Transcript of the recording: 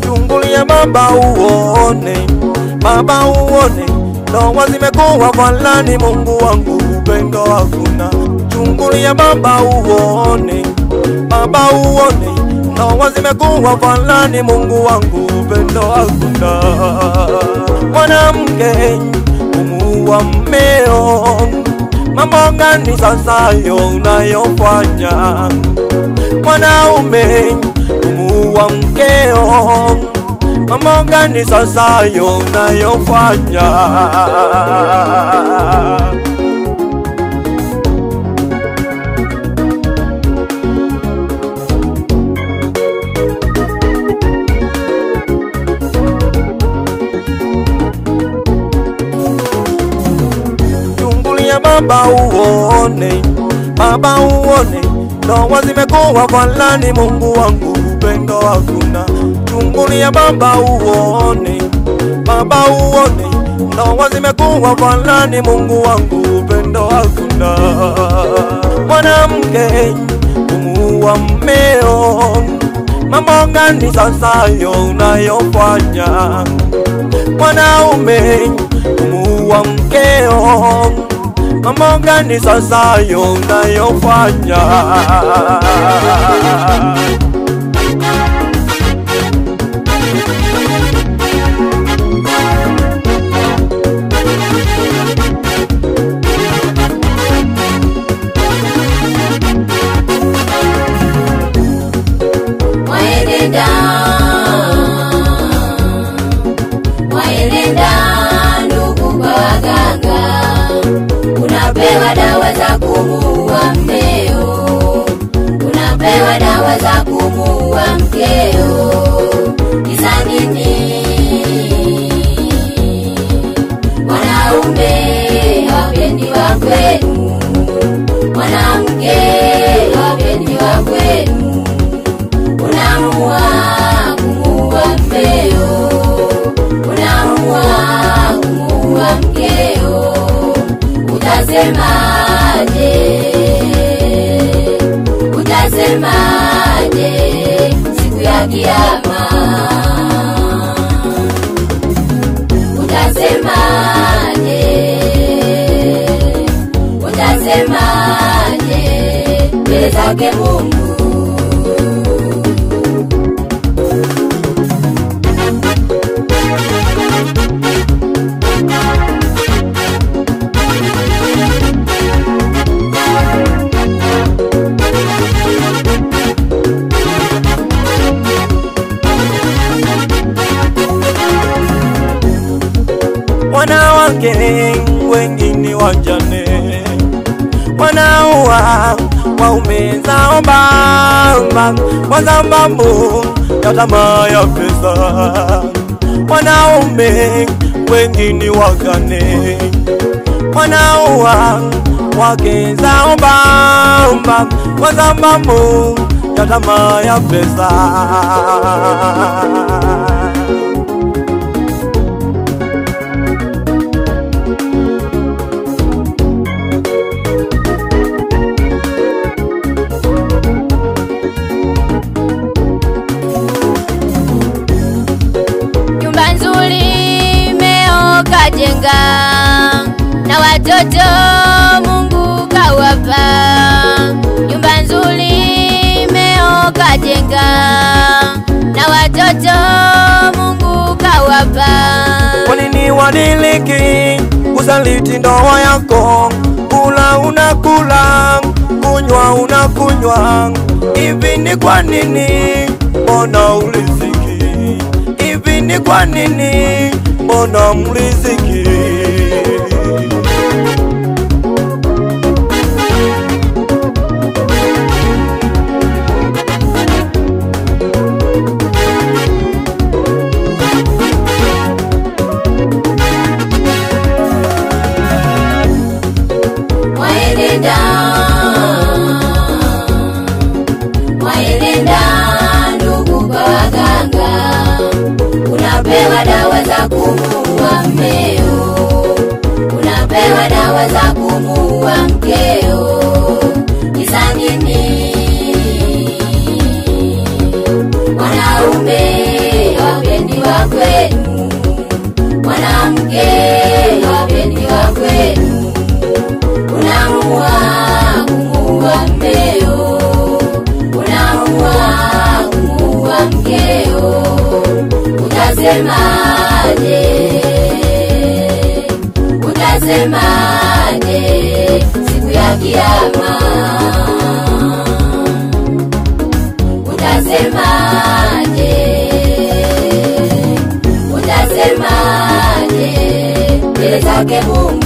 Chungulia baba uone, ndoa zimekuwa falani, Mungu wangu upendo hakuna. Chungulia baba uone, ndoa zimekuwa falani, Mungu wangu upendo hakuna. Mwanamke kumuua mmeo, mambo gani sasa yo unayofanya? Mwanaume kumuua mkeo, mambo gani sasa yo unayofanya? Chungulia baba uone, ndoa zimekuwa falani, Mungu wangu upendo hakuna. Chungulia baba uone, ndoa zimekuwa falani, Mungu wangu upendo hakuna. Mwanamke kumuua mmeo, mambo gani sasa yo unayofanya? Mwanaume kumuua mkeo, mambo gani sasa yo unayofanya? Waelenda ndugu kwa waganga, unapewa dawa za kumuua mmeo, unapewa dawa za kumuua mkeo. Kisa nini? Wanaume hawapendi wa kwenu, mwanamke hawapendi wa kwenu. Unaamua kumuua mmeo, unaamua kumuua mkeo. Utasemaje? Utasemaje siku ya kiyama? Utasemaje? Utasemaje mbele zake Mungu? Wanawake wengine wajane, wanaua waume zao baba kwa sababu ya tamaa ya pesa. Wanaume wengine wagane, wanaua wake zao baba kwa sababu ya tamaa ya pesa. Kajenga na watoto Mungu kawapa, nyumba nzuri meo kajenga na watoto Mungu kawapa. Kwa nini wadiliki kusaliti ndoa yako? Kula unakula, kunywa unakunywa, hivi ni kwa nini? Mbona uliziki? Hivi ni kwa nini? Mbona mliziki? Waelenda utasemaje? Utasemaje siku ya kiyama? Utasemaje? Utasemaje mbele zake Mungu?